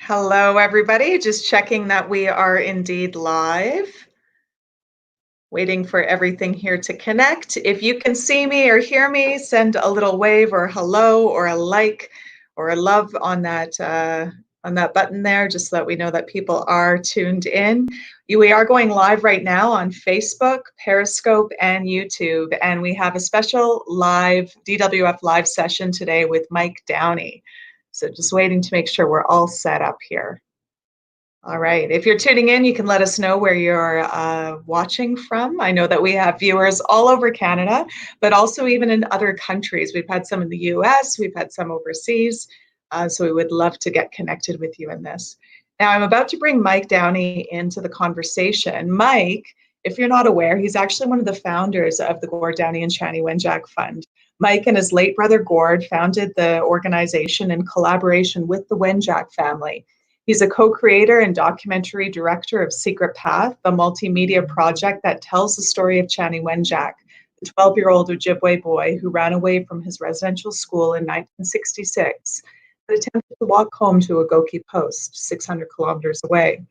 Hello, everybody. Just checking that we are indeed live. Waiting for everything here to connect. If you can see me or hear me, send a little wave or hello or a like or a love on that button there, just so that we know that people are tuned in. We are going live right now on Facebook, Periscope, and YouTube, and we have a special live DWF live session today with Mike Downie. So just waiting to make sure we're all set up here. All right. If you're tuning in, you can let us know where you're watching from. I know that we have viewers all over Canada, but also even in other countries. We've had some in the US, we've had some overseas. So we would love to get connected with you in this. Now, I'm about to bring Mike Downie into the conversation. Mike, if you're not aware, he's actually one of the founders of the Gord Downie and Chanie Wenjack Fund. Mike and his late brother Gord founded the organization in collaboration with the Wenjack family. He's a co-creator and documentary director of Secret Path, a multimedia project that tells the story of Chanie Wenjack, the 12-year-old Ojibwe boy who ran away from his residential school in 1966 and attempted to walk home to Agoki Post, 600 kilometers away.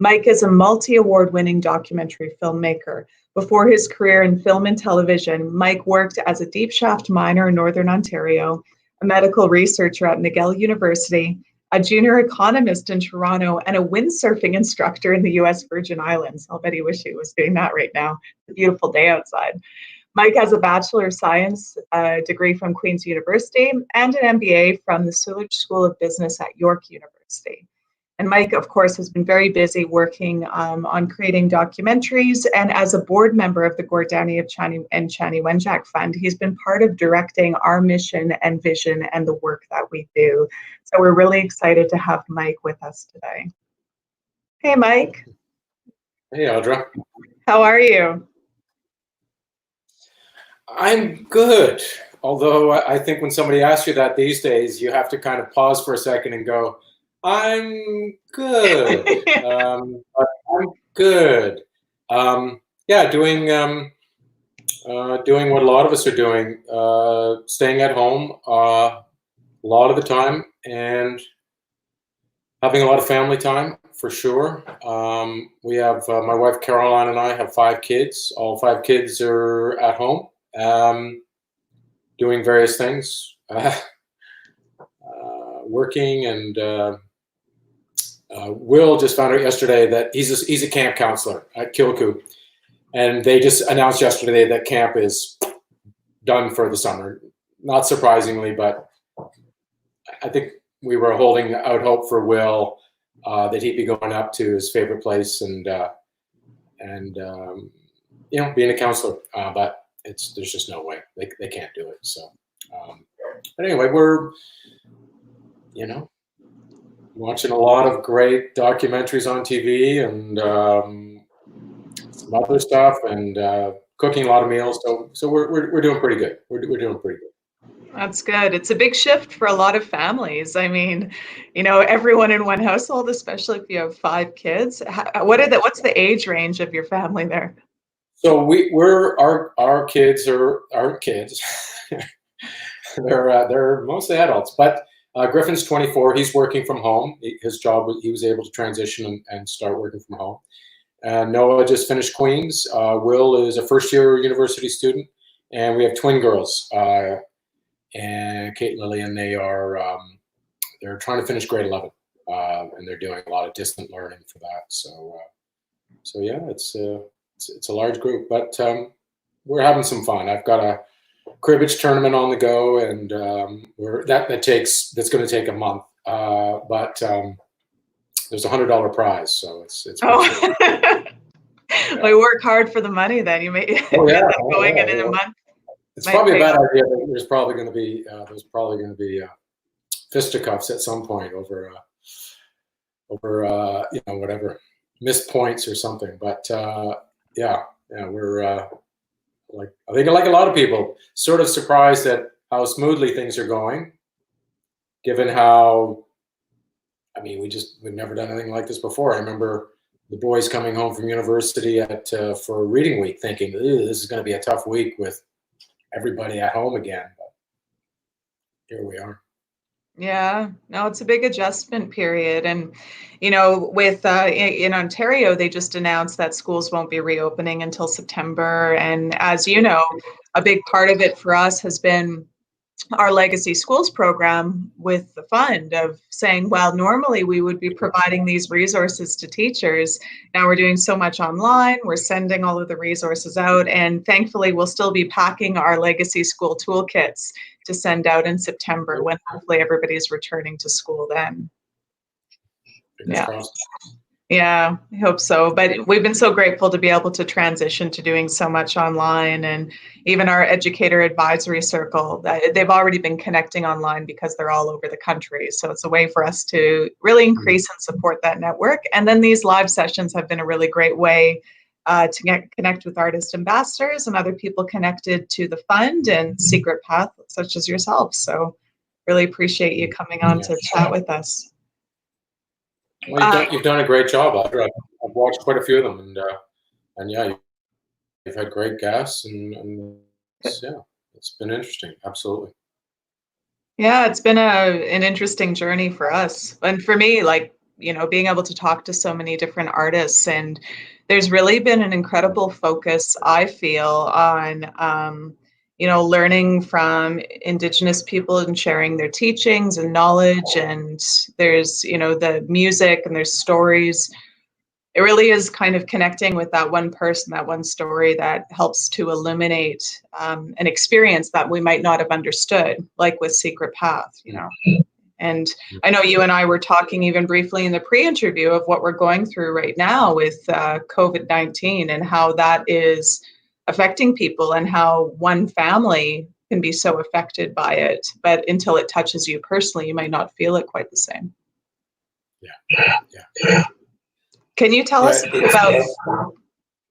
Mike is a multi-award-winning documentary filmmaker. Before his career in film and television, Mike worked as a deep shaft miner in Northern Ontario, a medical researcher at McGill University, a junior economist in Toronto, and a windsurfing instructor in the US Virgin Islands. I'll bet he wish he was doing that right now. It's a beautiful day outside. Mike has a Bachelor of Science degree from Queen's University and an MBA from the Sewage School of Business at York University. And Mike, of course, has been very busy working on creating documentaries. And as a board member of the Gord Downie and Chanie Wenjack Fund, he's been part of directing our mission and vision and the work that we do. So we're really excited to have Mike with us today. Hey, Mike. Hey, Audra. How are you? I'm good. Although I think when somebody asks you that these days, you have to kind of pause for a second and go, I'm good. But I'm good. Yeah, doing what a lot of us are doing, staying at home a lot of the time and having a lot of family time for sure. We have my wife Caroline and I have 5 kids. All 5 kids are at home, doing various things, working and. Will just found out yesterday that he's a camp counselor at Kilku, and they just announced yesterday that camp is done for the summer. Not surprisingly, but I think we were holding out hope for Will that he'd be going up to his favorite place and you know, being a counselor. But there's just no way they can't do it. So, but anyway, we're watching a lot of great documentaries on TV and some other stuff, and cooking a lot of meals. So we're doing pretty good. We're doing pretty good. That's good. It's a big shift for a lot of families. I mean, everyone in one household, especially if you have 5 kids. What's the age range of your family there? So our kids aren't kids. They're mostly adults, but. Griffin's 24. He's working from home. His job, he was able to transition and start working from home. Noah just finished Queen's. Will is a first-year university student, and we have twin girls, and Kate and Lillian. They're trying to finish grade 11, and they're doing a lot of distant learning for that. So yeah, it's a large group, but we're having some fun. I've got a cribbage tournament on the go, and that's going to take a month. But there's a $100 prize, so it's. Oh. Well, you work hard for the money. Then you may get that going in a month. It's probably a bad idea. There's probably going to be fisticuffs at some point over whatever missed points or something. But yeah, we're. I think like a lot of people, sort of surprised at how smoothly things are going, given how, we've never done anything like this before. I remember the boys coming home from university for reading week thinking, this is going to be a tough week with everybody at home again. But here we are. Yeah, no, it's a big adjustment period. And, you know, with in Ontario, they just announced that schools won't be reopening until September. And as you know, a big part of it for us has been our Legacy Schools program with the fund of saying, well, normally we would be providing these resources to teachers. Now we're doing so much online, we're sending all of the resources out, and thankfully we'll still be packing our Legacy School toolkits to send out in September when hopefully everybody's returning to school then. Fingers Yeah. crossed. Yeah, I hope so. But we've been so grateful to be able to transition to doing so much online, and even our educator advisory circle, they've already been connecting online because they're all over the country. So it's a way for us to really increase and support that network. And then these live sessions have been a really great way to connect with artist ambassadors and other people connected to the fund and Secret Path, such as yourself. So really appreciate you coming on to chat with us. Well, you've done a great job, Audra. I've watched quite a few of them, and yeah, you've had great guests, and yeah, it's been interesting. Absolutely. Yeah, it's been an interesting journey for us. And for me, like, you know, being able to talk to so many different artists, and there's really been an incredible focus, I feel, on you know, learning from Indigenous people and sharing their teachings and knowledge. And there's, you know, the music and there's stories. It really is kind of connecting with that one person, that one story that helps to illuminate an experience that we might not have understood, like with Secret Path, you know. And I know you and I were talking even briefly in the pre-interview of what we're going through right now with COVID-19 and how that is affecting people and how one family can be so affected by it, but until it touches you personally, you might not feel it quite the same. Yeah, yeah. Can you tell us about?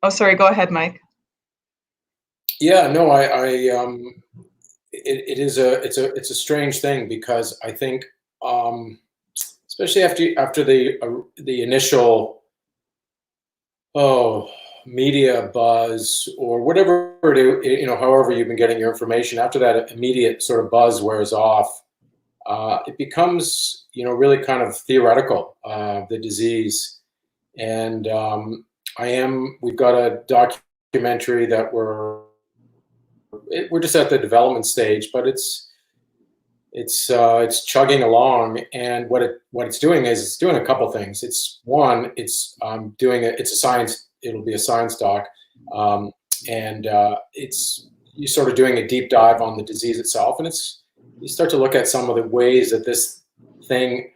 Oh, sorry. Go ahead, Mike. Yeah, no, it's a strange thing because I think, especially after the initial media buzz or whatever you know, however you've been getting your information, after that immediate sort of buzz wears off, it becomes, you know, really kind of theoretical, the disease. And we've got a documentary that we're just at the development stage, but it's chugging along. And what it's doing is it's doing a couple things. It's one, it's it's a science. It'll be a science doc, and it's you sort of doing a deep dive on the disease itself, and you start to look at some of the ways that this thing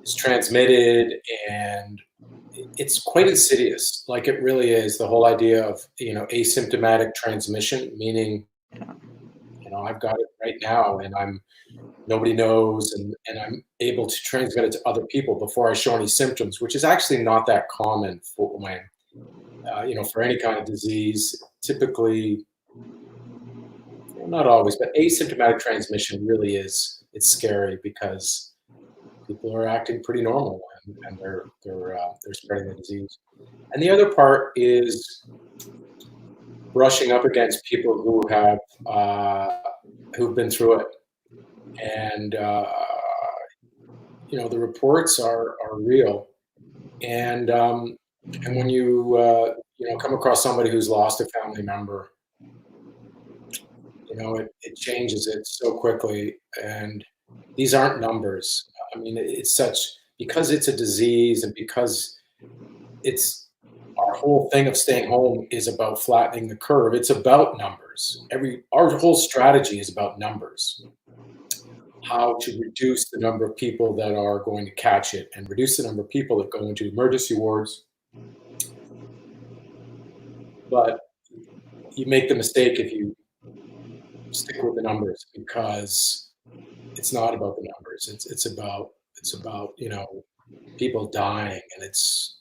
is transmitted, and it's quite insidious. Like, it really is. The whole idea of, you know, asymptomatic transmission, meaning, you know, I've got it right now and nobody knows, and I'm able to transmit it to other people before I show any symptoms, which is actually not that common for when, you know, for any kind of disease. Typically, well, not always, but asymptomatic transmission really is, it's scary because people are acting pretty normal, and they're spreading the disease. And the other part is brushing up against people who have who've been through it, and you know, the reports are real, and when you know, come across somebody who's lost a family member, you know, it changes it so quickly. And these aren't numbers. I mean, it's such, because it's a disease, and because it's, our whole thing of staying home is about flattening the curve. It's about numbers. Our whole strategy is about numbers. How to reduce the number of people that are going to catch it, and reduce the number of people that go into emergency wards. But you make the mistake if you stick with the numbers, because it's not about the numbers. It's about, you know, people dying, and it's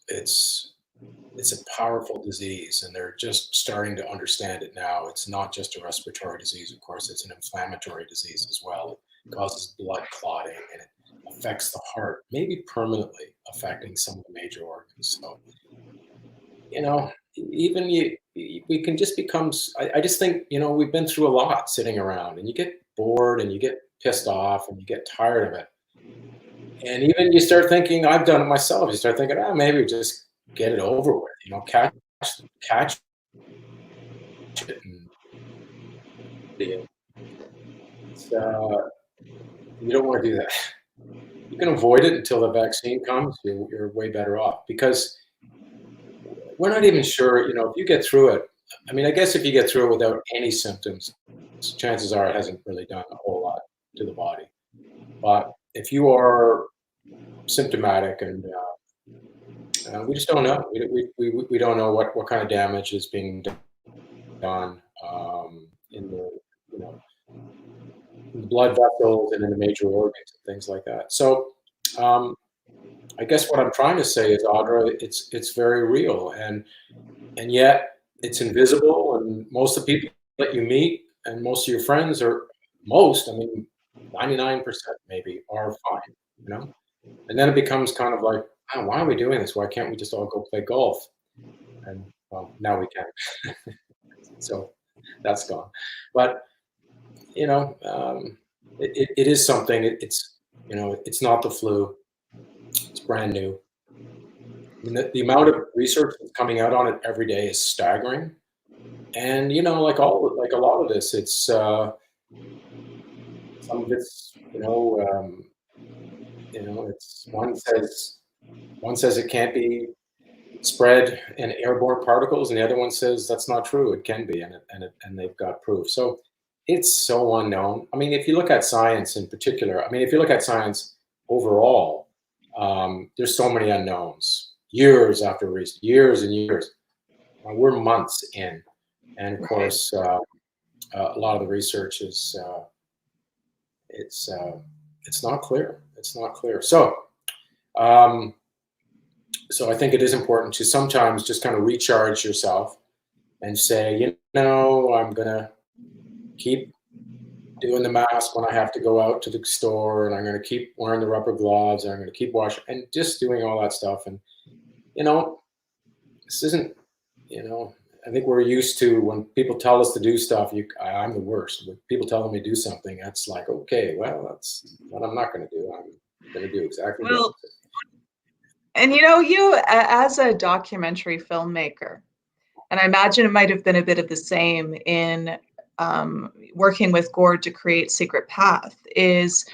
a powerful disease, and they're just starting to understand it now. It's not just a respiratory disease, of course. It's an inflammatory disease as well. It causes blood clotting, and it affects the heart, maybe permanently affecting some of the major organs. So, you know, even we can just become. I just think, you know, we've been through a lot sitting around, and you get bored, and you get pissed off, and you get tired of it. And even you start thinking, I've done it myself. You start thinking, oh, maybe just get it over with. Catch it, and it's, you don't want to do that. You can avoid it until the vaccine comes. You're way better off because we're not even sure. If you get through it, I mean, I guess if you get through it without any symptoms, chances are it hasn't really done a whole lot to the body. But if you are symptomatic, and we just don't know, we don't know what kind of damage is being done in the you know in the blood vessels and in the major organs and things like that. So I guess what I'm trying to say is, Audra, it's very real, and yet it's invisible, and most of the people that you meet and most of your friends I mean, 99% maybe are fine. And then it becomes kind of like, oh, why are we doing this? Why can't we just all go play golf? And well, now we can. So that's gone. But it is something. It's not the flu. It's brand new. I mean, the amount of research that's coming out on it every day is staggering. And like a lot of this, it's some of it's it's one says it can't be spread in airborne particles, and the other one says that's not true. It can be, and they've got proof. So it's so unknown. I mean, if you look at science in particular, I mean, if you look at science overall, there's so many unknowns. Years after years and years. We're months in, and of course, a lot of the research is it's not clear. It's not clear. Um, so I think it is important to sometimes just kind of recharge yourself and say, I'm gonna keep doing the mask when I have to go out to the store, and I'm gonna keep wearing the rubber gloves, and I'm gonna keep washing, and just doing all that stuff. And this isn't, I think we're used to when people tell us to do stuff. I'm the worst. When people telling me to do something, that's like, okay, well, that's what I'm not going to do. I'm going to do exactly the Well, opposite. and you as a documentary filmmaker, and I imagine it might have been a bit of the same in working with Gord to create Secret Path, is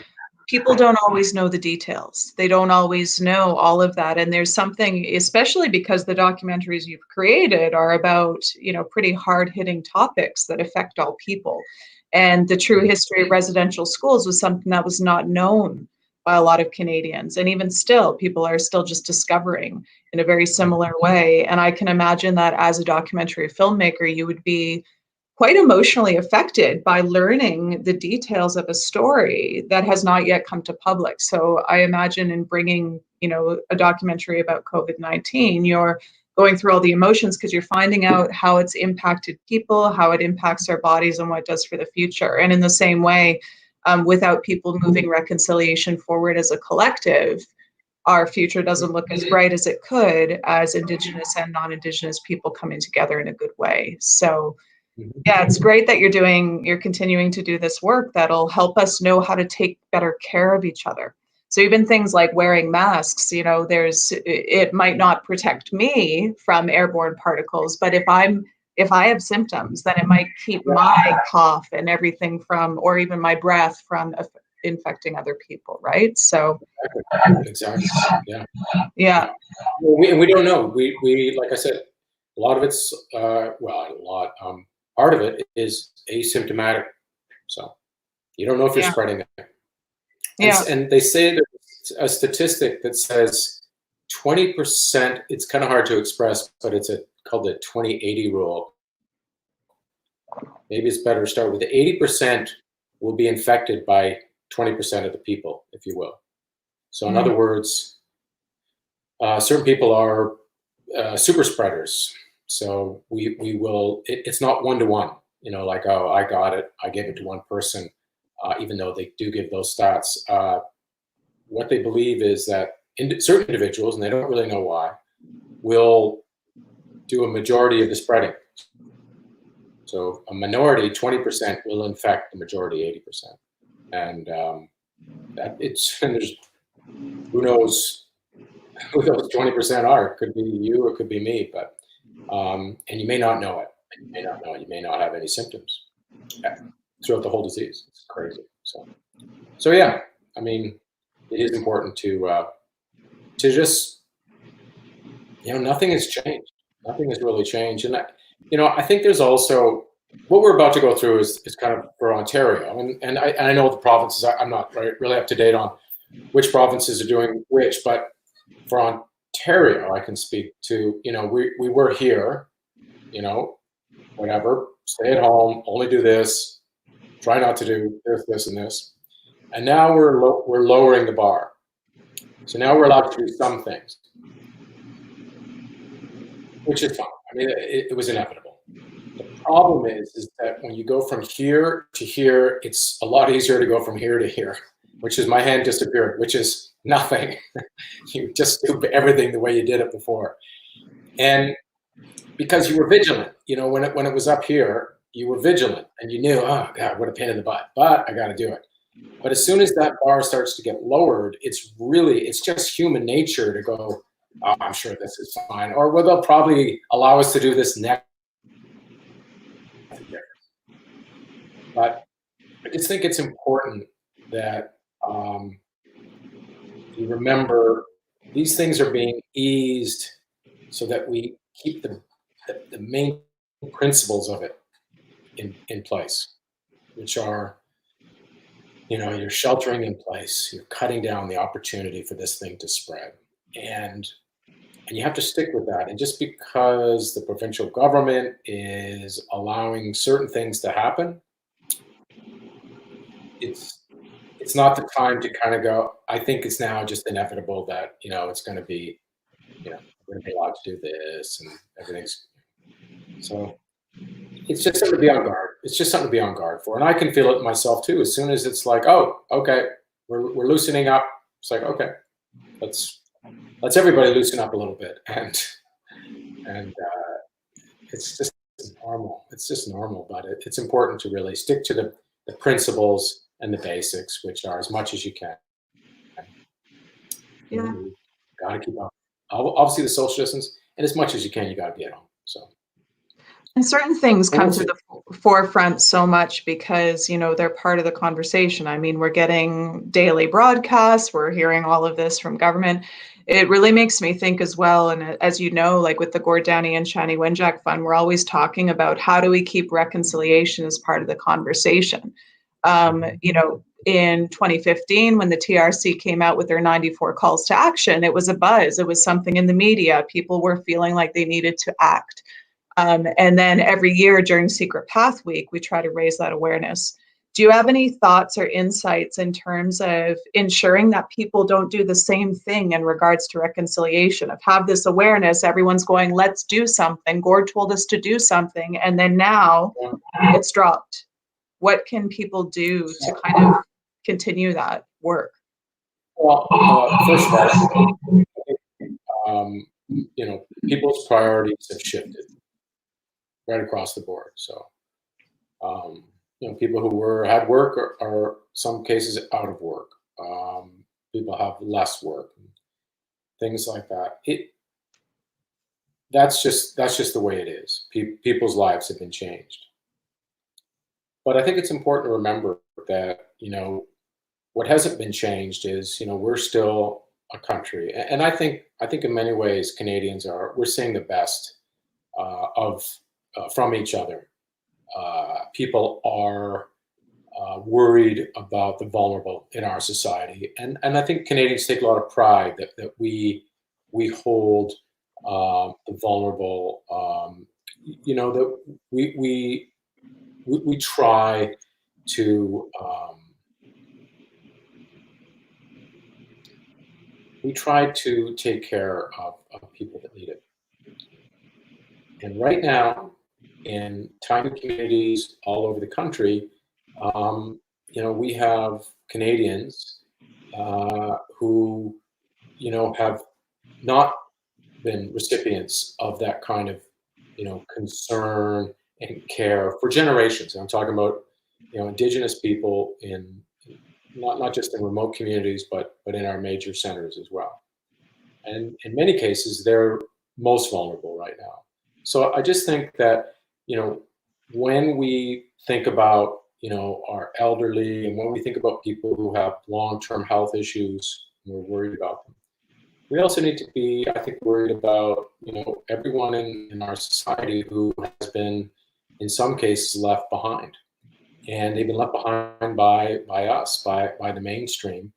people don't always know the details. They don't always know all of that. And there's something, especially because the documentaries you've created are about, pretty hard hitting topics that affect all people. And the true history of residential schools was something that was not known by a lot of Canadians. And even still, people are still just discovering in a very similar way. And I can imagine that as a documentary filmmaker, you would be quite emotionally affected by learning the details of a story that has not yet come to public. So I imagine in bringing, a documentary about COVID-19, you're going through all the emotions because you're finding out how it's impacted people, how it impacts our bodies, and what it does for the future. And in the same way, without people moving reconciliation forward as a collective, our future doesn't look as bright as it could as Indigenous and non-Indigenous people coming together in a good way. So yeah, it's great that you're continuing to do this work that'll help us know how to take better care of each other. So even things like wearing masks, it might not protect me from airborne particles, but if I have symptoms, then it might keep my cough and everything or even my breath from infecting other people, right? So Exactly. Yeah. Yeah. We don't know. We like I said, a lot of it's part of it is asymptomatic. So you don't know if you're spreading it. And they say there's a statistic that says 20%. It's kind of hard to express, but it's called the 20-80 rule. Maybe it's better to start with the 80% will be infected by 20% of the people, if you will. So in other words, certain people are super spreaders. So we will. It's not 1-to-1. Like, oh, I got it, I gave it to one person, even though they do give those stats. What they believe is that certain individuals, and they don't really know why, will do a majority of the spreading. So a minority, 20%, will infect the majority, 80%. And and there's who knows who those 20% are. It could be you, or it could be me, but and you may not know it. You may not know it. You may not have any symptoms throughout the whole disease. It's crazy. So yeah, I mean, it is important to just, nothing has changed. Nothing has really changed, and I think there's also what we're about to go through is kind of for Ontario, and I know the provinces. I'm not really up to date on which provinces are doing which, but for Ontario, I can speak to, we were here, whatever, stay at home, only do this, try not to do this, and this. And now we're lowering the bar. So now we're allowed to do some things, which is fine. I mean, it was inevitable. The problem is that when you go from here to here, it's a lot easier to go from here to here, which is my hand disappeared, which is nothing. You just do everything the way you did it before. And because you were vigilant, when it was up here, you were vigilant and you knew, oh God, what a pain in the butt, but I got to do it. But as soon as that bar starts to get lowered, it's just human nature to go, oh, I'm sure this is fine. Or well, they'll probably allow us to do this next. But I just think it's important that you remember these things are being eased so that we keep the main principles of it in place, which are, you're sheltering in place, you're cutting down the opportunity for this thing to spread. And you have to stick with that. And just because the provincial government is allowing certain things to happen, it's not the time to kind of go, I think it's now just inevitable that, it's going to be, we're going to be allowed to do this and everything's. So it's just something to be on guard. It's just something to be on guard for. And I can feel it myself too. As soon as it's like, oh, okay, we're loosening up. It's like, okay, let's everybody loosen up a little bit. And it's just normal. It's just normal, but it's important to really stick to the principles and the basics, which are as much as you can. Yeah. You got to keep up. Obviously, the social distance, and as much as you can, you got to be at home. So. And certain things come to the forefront so much because, they're part of the conversation. I mean, we're getting daily broadcasts, we're hearing all of this from government. It really makes me think as well. And as you know, like with the Gord Downie and Shani Wenjack Fund, we're always talking about how do we keep reconciliation as part of the conversation. In 2015, when the TRC came out with their 94 calls to action, it was a buzz. It was something in the media. People were feeling like they needed to act. And then every year during Secret Path Week, we try to raise that awareness. Do you have any thoughts or insights in terms of ensuring that people don't do the same thing in regards to reconciliation, of have this awareness, everyone's going, let's do something, Gord told us to do something, and then now it's dropped? What can people do to kind of continue that work? Well, first of all, people's priorities have shifted right across the board. So, people who had work are some cases out of work. People have less work, things like that. That's just the way it is. People's lives have been changed. But I think it's important to remember that, what hasn't been changed is, we're still a country. And I think in many ways, we're seeing the best from each other. People are worried about the vulnerable in our society. And I think Canadians take a lot of pride that we hold the vulnerable, that we try to take care of people that need it. And right now, in tiny communities all over the country, we have Canadians who, have not been recipients of that kind of, concern and care for generations. And I'm talking about, Indigenous people in not just in remote communities, but in our major centers as well. And in many cases, they're most vulnerable right now. So I just think that, you know, when we think about, our elderly, and when we think about people who have long-term health issues, and we're worried about them, we also need to be, I think, worried about, everyone in our society who has been, in some cases, left behind. And they've been left behind by us, by the mainstream.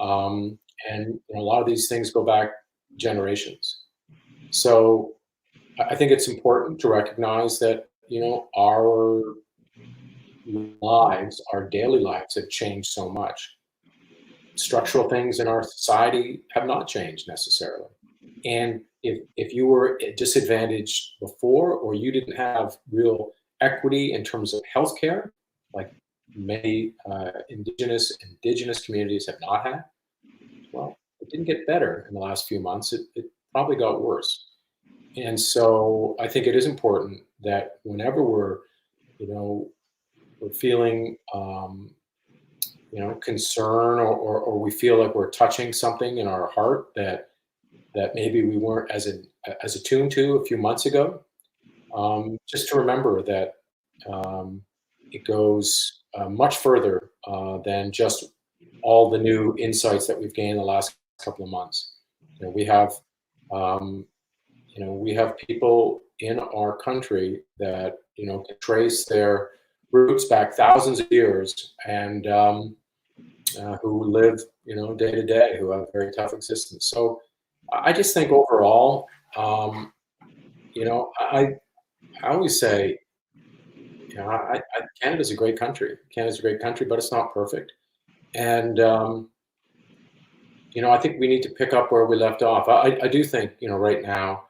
Um, and a lot of these things go back generations. So I think it's important to recognize that, our lives, our daily lives have changed so much. Structural things in our society have not changed necessarily. And if you were disadvantaged before, or you didn't have real equity in terms of healthcare, like many indigenous communities have not had, well, it didn't get better in the last few months. It probably got worse. And so I think it is important that whenever you know, we're feeling, concern, or we feel like we're touching something in our heart that maybe we weren't as attuned to a few months ago, just to remember that it goes much further than just all the new insights that we've gained the last couple of months. We have, we have people in our country that can trace their roots back thousands of years, and who live day to day, who have a very tough existence. So I just think overall, I always say, Canada's a great country. Canada's a great country, but it's not perfect. And I think we need to pick up where we left off. I do think, right now,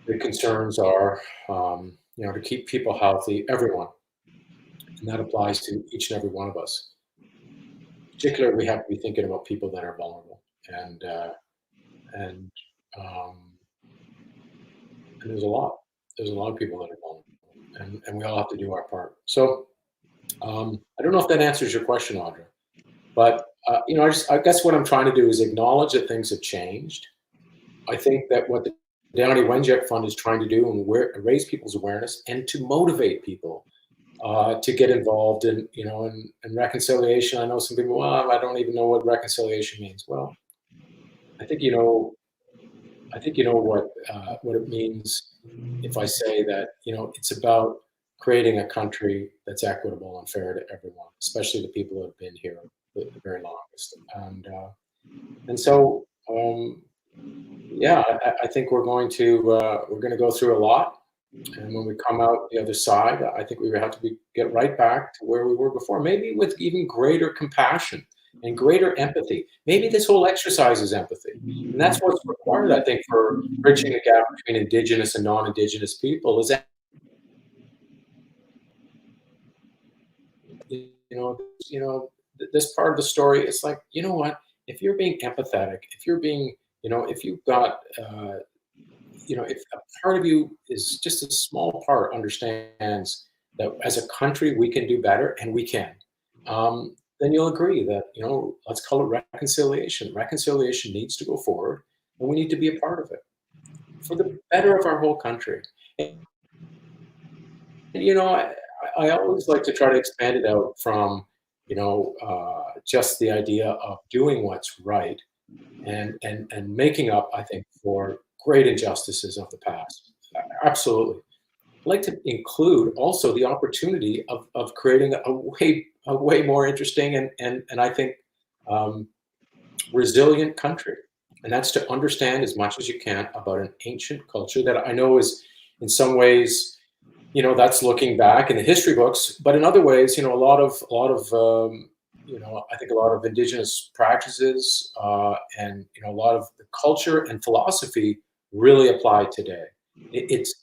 the concerns are, to keep people healthy, everyone, and that applies to each and every one of us. Particularly, we have to be thinking about people that are vulnerable, and um, and there's a lot. There's a lot of people that are vulnerable, and we all have to do our part. So I don't know if that answers your question, Audra, but I guess what I'm trying to do is acknowledge that things have changed. I think that what the Downie Wenjack Fund is trying to do, and raise people's awareness, and to motivate people to get involved in reconciliation. I know some people, well, I don't even know what reconciliation means. Well, I think you know. I think you know what it means if I say that it's about creating a country that's equitable and fair to everyone, especially the people that have been here the very longest. And so yeah, I think we're going to go through a lot, and when we come out the other side, I think we have to get right back to where we were before, maybe with even greater compassion and greater empathy. Maybe this whole exercise is empathy. And that's what's required, I think, for bridging the gap between Indigenous and non-Indigenous people is that, this part of the story is like, you know what, if you're being empathetic, if you're being, if you've got, if a part of you is just a small part understands that as a country we can do better, and we can, then you'll agree that, let's call it reconciliation. Reconciliation needs to go forward, and we need to be a part of it for the better of our whole country. And, I always like to try to expand it out from, just the idea of doing what's right, and making up, I think, for great injustices of the past. Absolutely. I'd like to include also the opportunity of creating a way more interesting and I think resilient country. And that's to understand as much as you can about an ancient culture that I know is in some ways, that's looking back in the history books, but in other ways, a lot of I think a lot of Indigenous practices, and a lot of the culture and philosophy really apply today. It's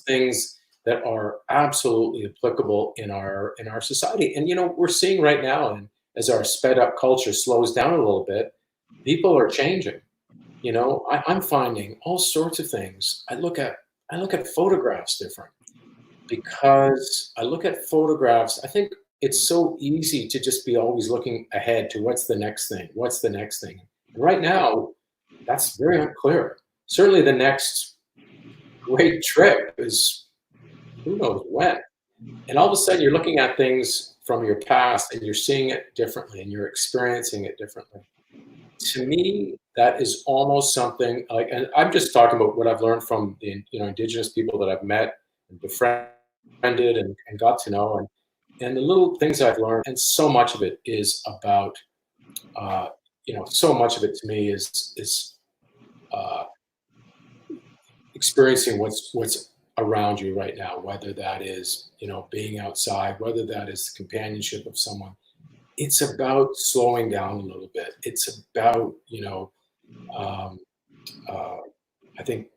things that are absolutely applicable in our society. And we're seeing right now, and as our sped up culture slows down a little bit, people are changing. I'm finding all sorts of things. I look at photographs different, because I look at photographs. I think it's so easy to just be always looking ahead to what's the next thing, what's the next thing. And right now, that's very unclear. Certainly, the next great trip is who knows when. And all of a sudden, you're looking at things from your past and you're seeing it differently and you're experiencing it differently. To me, that is almost something like, and I'm just talking about what I've learned from the Indigenous people that I've met and befriended and got to know, and the little things I've learned, and so much of it is about, so much of it to me is uh, experiencing what's around you right now, whether that is being outside, whether that is the companionship of someone. It's about slowing down a little bit. It's about um, uh, I think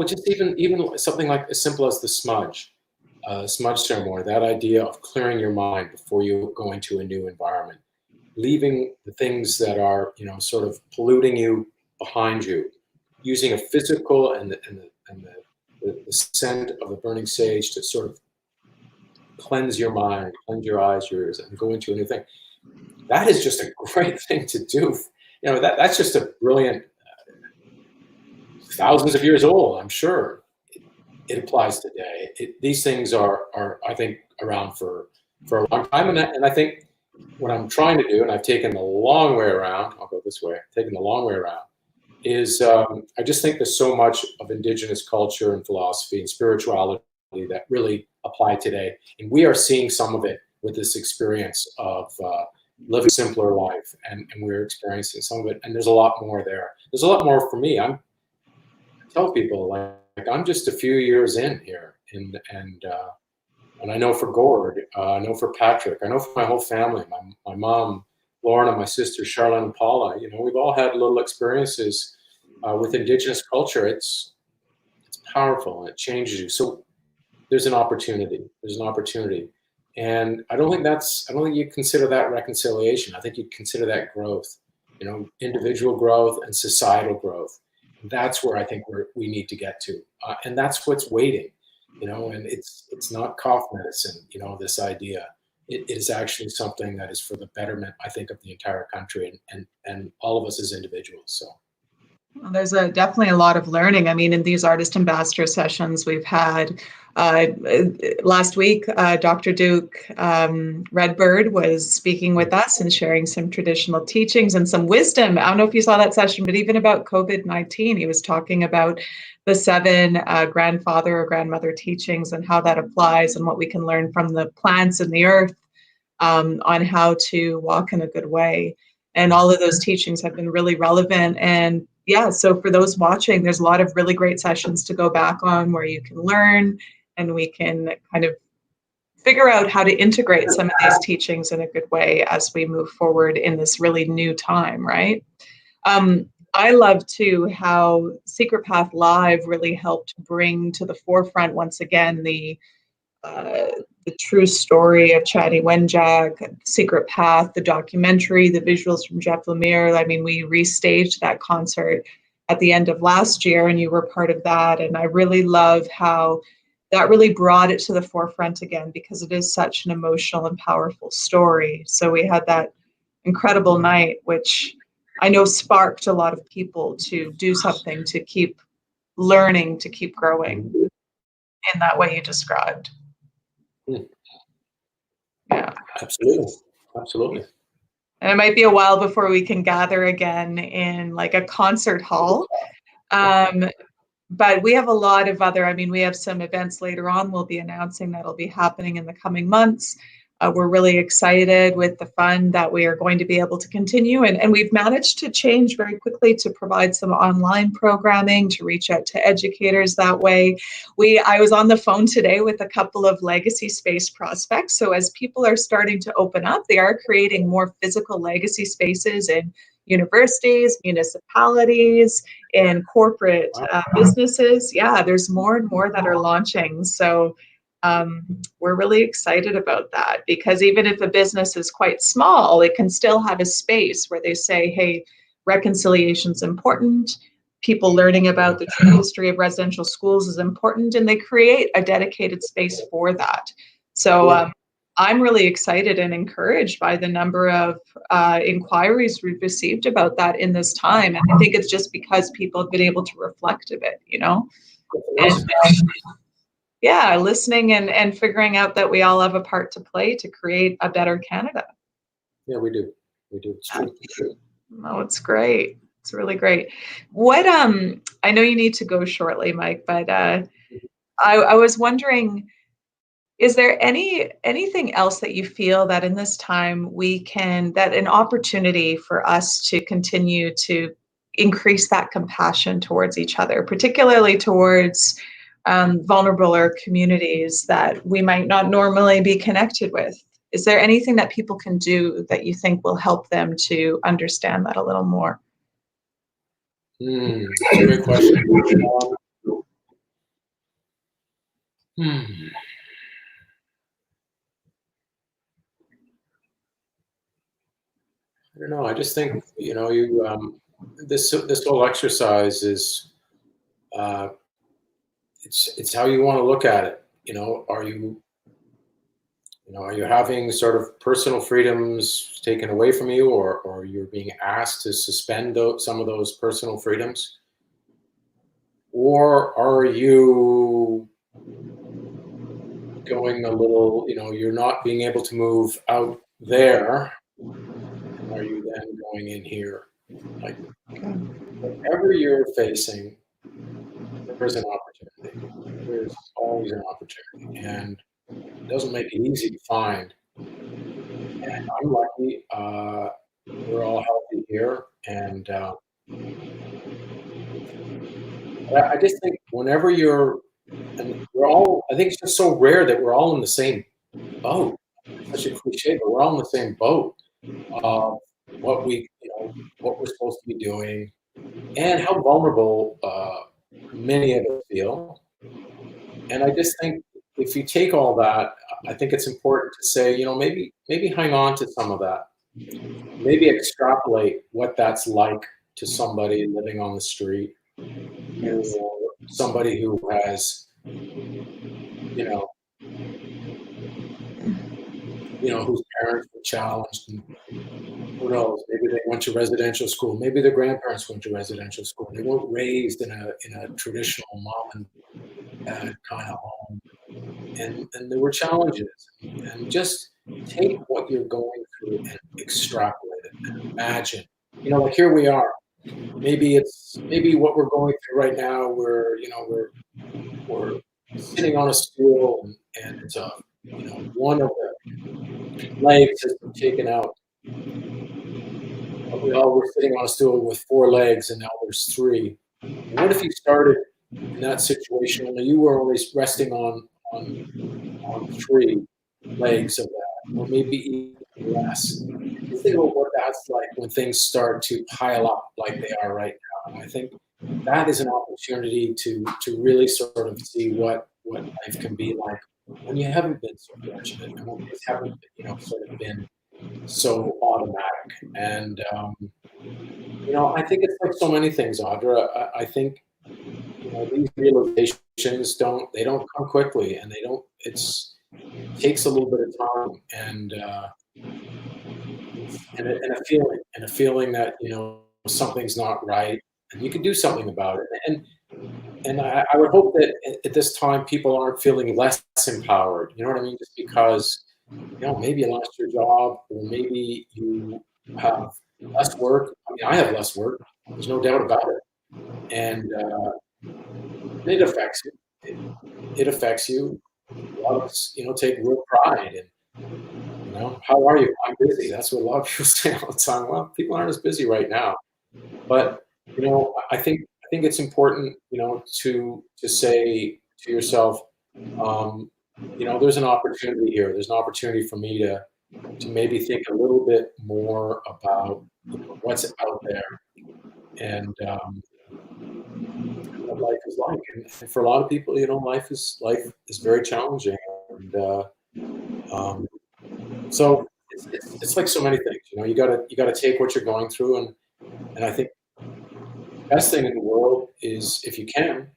just even something like as simple as the smudge ceremony. That idea of clearing your mind before you go into a new environment, leaving the things that are sort of polluting you behind you, using a physical and the scent of the burning sage to sort of cleanse your mind, cleanse your eyes, your ears, and go into a new thing. That is just a great thing to do. That's just a brilliant, thousands of years old, I'm sure. It applies today. These things are I think around for a long time, and I think what I'm trying to do, and I've taken the long way around. I'll go this way. Taking the long way around is I just think there's so much of Indigenous culture and philosophy and spirituality that really apply today, and we are seeing some of it with this experience of living a simpler life, and we're experiencing some of it, and there's a lot more there. There's a lot more for me. I tell people like I'm just a few years in here, and I know for Gord, I know for Patrick, I know for my whole family, my mom, Lauren, and my sister Charlotte and Paula. We've all had little experiences with Indigenous culture. It's powerful and it changes you. So there's an opportunity. There's an opportunity, and I don't think you consider that reconciliation. I think you'd consider that growth. Individual growth and societal growth. That's where I think we need to get to, and that's what's waiting. And it's not cough medicine. This idea. It is actually something that is for the betterment, I think, of the entire country and all of us as individuals. So. Well, there's definitely a lot of learning. I mean, in these artist ambassador sessions we've had last week, Dr. Duke Redbird was speaking with us and sharing some traditional teachings and some wisdom. I don't know if you saw that session, but even about COVID-19, he was talking about the 7 grandfather or grandmother teachings and how that applies and what we can learn from the plants and the earth on how to walk in a good way. And all of those teachings have been really relevant. And yeah, so for those watching, there's a lot of really great sessions to go back on where you can learn and we can kind of figure out how to integrate some of these teachings in a good way as we move forward in this really new time, right? I love too how Secret Path Live really helped bring to the forefront once again the true story of Chani Wenjack, Secret Path, the documentary, the visuals from Jeff Lemire. I mean, we restaged that concert at the end of last year, and you were part of that. And I really love how that really brought it to the forefront again, because it is such an emotional and powerful story. So we had that incredible night, which I know sparked a lot of people to do something, to keep learning, to keep growing in that way you described. Yeah, Absolutely. And it might be a while before we can gather again in like a concert hall. But we have a lot of other, we have some events later on we'll be announcing that'll be happening in the coming months. We're really excited with the fund that we are going to be able to continue. And we've managed to change very quickly to provide some online programming, to reach out to educators that way. I was on the phone today with a couple of legacy space prospects. So as people are starting to open up, they are creating more physical legacy spaces in universities, municipalities, in corporate businesses. Yeah, there's more and more that are launching. So we're really excited about that, because even if a business is quite small, it can still have a space where they say, hey, reconciliation is important. People learning about the true history of residential schools is important, and they create a dedicated space for that. So I'm really excited and encouraged by the number of inquiries we've received about that in this time. And I think it's just because people have been able to reflect a bit, you know, and yeah, listening and figuring out that we all have a part to play to create a better Canada. Yeah, we do. We do. It's true. Oh, it's great. It's really great. What I know you need to go shortly, Mike, but I was wondering, is there anything else that you feel that in this time that an opportunity for us to continue to increase that compassion towards each other, particularly towards vulnerable or communities that we might not normally be connected with? Is there anything that people can do that you think will help them to understand that a little more? That's a great question. Hmm. I don't know. I just think, this whole exercise is, it's how you want to look at it. Are you having sort of personal freedoms taken away from you, or you're being asked to suspend some of those personal freedoms? Or are you going a little, you're not being able to move out there? Are you then going in here? Like, whatever you're facing, there's an opportunity. There's always an opportunity. And it doesn't make it easy to find. And I'm lucky. We're all healthy here. And I just think whenever I think it's just so rare that we're all in the same boat. It's such a cliche, but we're all in the same boat. What we're supposed to be doing, and how vulnerable many of us feel. And I just think if you take all that, I think it's important to say, maybe hang on to some of that. Maybe extrapolate what that's like to somebody living on the street, or somebody who has, whose parents were challenged, and who knows, maybe they went to residential school, maybe their grandparents went to residential school. They weren't raised in a traditional mom and dad kind of home, and there were challenges. And just take what you're going through and extrapolate it and imagine. Like here we are. Maybe what we're going through right now. We're sitting on a stool, and it's one of the legs has been taken out. We all were sitting on a stool with 4 legs, and now there's 3. What if you started in that situation and you were only resting on 3 legs of that, or maybe even less? You think about what that's like when things start to pile up like they are right now. And I think that is an opportunity to really sort of see what life can be like when you haven't been so fortunate, and when things haven't sort of been so automatic. And I think it's like so many things, Audra. I think these realizations don't come quickly, and it takes a little bit of time, and a feeling that something's not right, and you can do something about it. And I would hope that at this time people aren't feeling less empowered. You know what I mean? Just because maybe you lost your job, or maybe you have less work. I mean, I have less work. There's no doubt about it, and it affects you. It affects you. A lot of us, take real pride in, how are you? I'm busy. That's what a lot of people say all the time. Well, people aren't as busy right now, but I think it's important, to say to yourself, there's an opportunity here. There's an opportunity for me to maybe think a little bit more about what's out there, and what life is like. And for a lot of people, life is very challenging, and so it's like so many things. You gotta take what you're going through, and I think the best thing in the world is, if you can,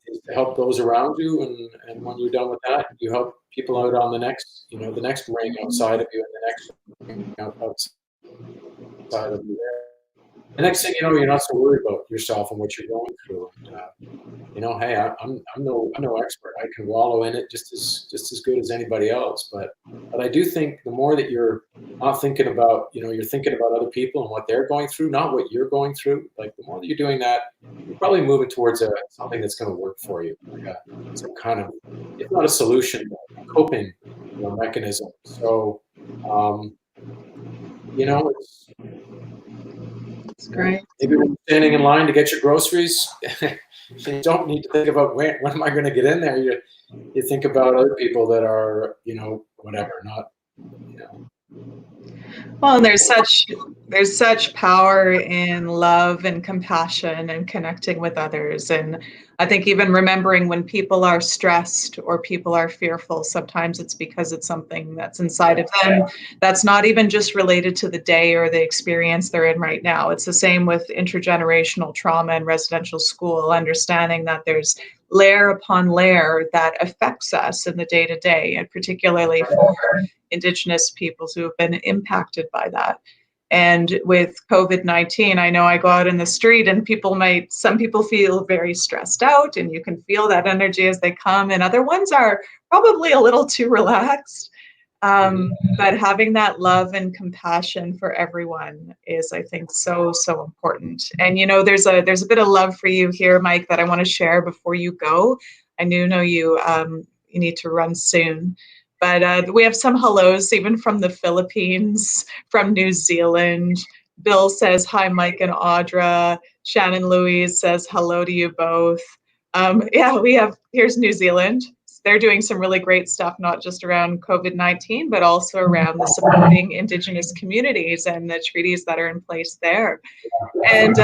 is to help those around you, and when you're done with that, you help people out on the next, the next ring outside of you, and the next ring outside of you there. The next thing you know, you're not so worried about yourself and what you're going through. And, hey, I'm no expert. I can wallow in it just as good as anybody else. But I do think the more that you're not thinking about, you're thinking about other people and what they're going through, not what you're going through. Like, the more that you're doing that, you're probably moving towards something that's going to work for you, like some kind of, if not a solution, a coping mechanism. So, It's great. Maybe when you're standing in line to get your groceries, you don't need to think about when am I going to get in there. You think about other people that are, whatever, not, Well, and there's such power in love and compassion and connecting with others. And I think even remembering when people are stressed or people are fearful, sometimes it's because it's something that's inside of them that's not even just related to the day or the experience they're in right now. It's the same with intergenerational trauma in residential school, understanding that there's layer upon layer that affects us in the day-to-day, and particularly for Indigenous peoples who have been impacted by that. And with COVID-19, I know I go out in the street and some people feel very stressed out, and you can feel that energy as they come, and other ones are probably a little too relaxed. But having that love and compassion for everyone is, I think, so, so important. And, there's a bit of love for you here, Mike, that I want to share before you go. I know you need to run soon. But we have some hellos, even from the Philippines, from New Zealand. Bill says, hi, Mike and Audra. Shannon Louise says, hello to you both. Here's New Zealand. They're doing some really great stuff, not just around COVID-19, but also around the supporting Indigenous communities and the treaties that are in place there. And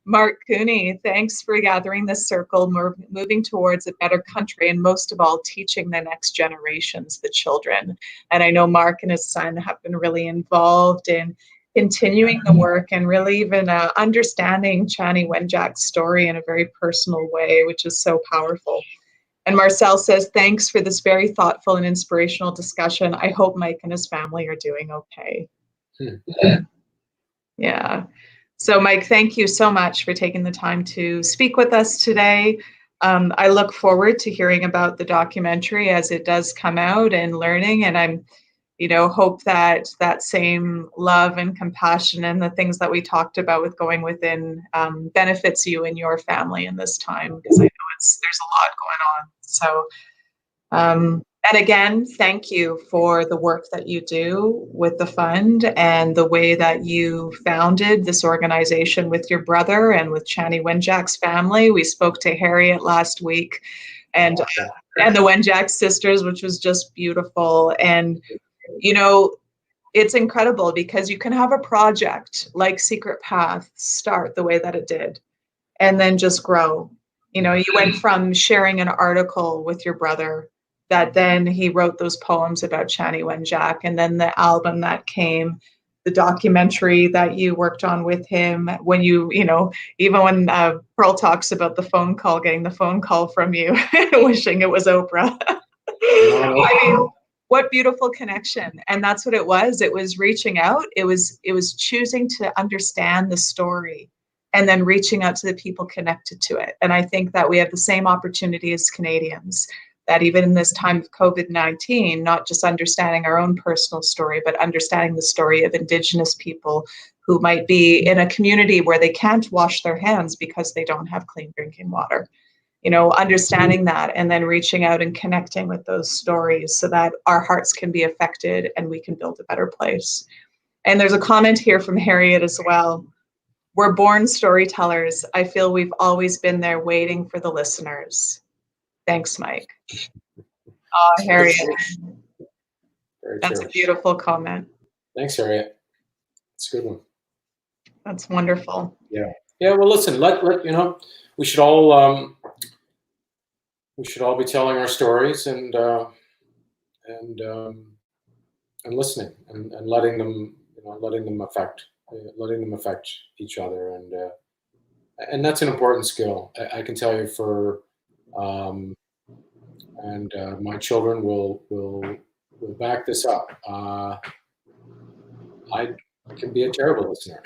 Mark Cooney, thanks for gathering this circle, moving towards a better country, and most of all, teaching the next generations, the children. And I know Mark and his son have been really involved in continuing the work and really even understanding Chanie Wenjack's story in a very personal way, which is so powerful. And Marcel says, thanks for this very thoughtful and inspirational discussion. I hope Mike and his family are doing okay. Yeah. So, Mike, thank you so much for taking the time to speak with us today. I look forward to hearing about the documentary as it does come out and learning. And I'm, hope that same love and compassion and the things that we talked about with going within benefits you and your family in this time, because I know there's a lot going on. So, and again, thank you for the work that you do with the fund and the way that you founded this organization with your brother and with Chanie Wenjack's family. We spoke to Harriet last week and the Wenjack sisters, which was just beautiful. And, it's incredible because you can have a project like Secret Path start the way that it did and then just grow. You went from sharing an article with your brother that then he wrote those poems about Chanie Wenjack, and then the album that came, the documentary that you worked on with him, when even when Pearl talks about getting the phone call from you, wishing it was Oprah. I mean, what beautiful connection. And that's what it was. It was reaching out. It was choosing to understand the story and then reaching out to the people connected to it. And I think that we have the same opportunity as Canadians, that even in this time of COVID-19, not just understanding our own personal story, but understanding the story of Indigenous people who might be in a community where they can't wash their hands because they don't have clean drinking water. Understanding that and then reaching out and connecting with those stories so that our hearts can be affected and we can build a better place. And there's a comment here from Harriet as well. We're born storytellers. I feel we've always been there waiting for the listeners. Thanks, Mike. Oh, Harriet. That's a beautiful comment. Thanks, Harriet. It's a good one. That's wonderful. Yeah. Well, listen. Let we should all be telling our stories and listening and letting them affect each other, and that's an important skill. I can tell you, for And my children will back this up. I can be a terrible listener,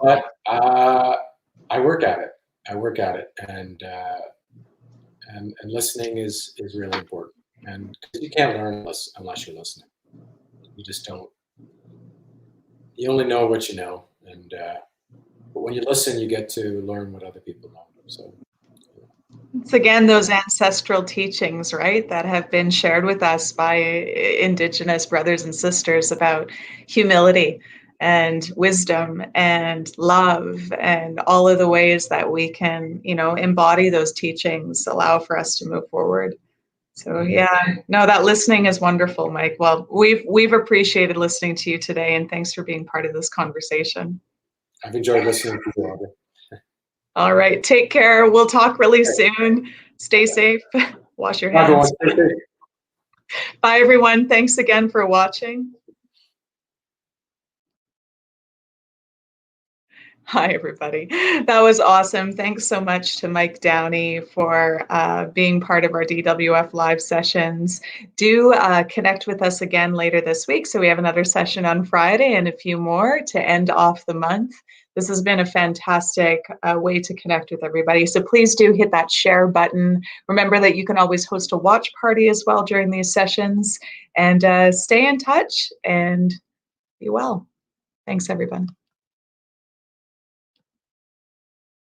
but I work at it. And listening is really important. And you can't learn unless you're listening. You just don't. You only know what you know, and but when you listen, you get to learn what other people know. So. It's again those ancestral teachings, right, that have been shared with us by Indigenous brothers and sisters about humility and wisdom and love and all of the ways that we can, embody those teachings, allow for us to move forward. So yeah, no, that listening is wonderful, Mike. Well, we've appreciated listening to you today, and thanks for being part of this conversation. I've enjoyed listening to you, Audrey. All right, take care. We'll talk really soon. Stay safe. Wash your hands. Bye, everyone. Thanks again for watching. Hi, everybody. That was awesome. Thanks so much to Mike Downie for being part of our DWF live sessions. Do connect with us again later this week. So we have another session on Friday and a few more to end off the month. This has been a fantastic way to connect with everybody. So please do hit that share button. Remember that you can always host a watch party as well during these sessions. And stay in touch and be well. Thanks, everyone.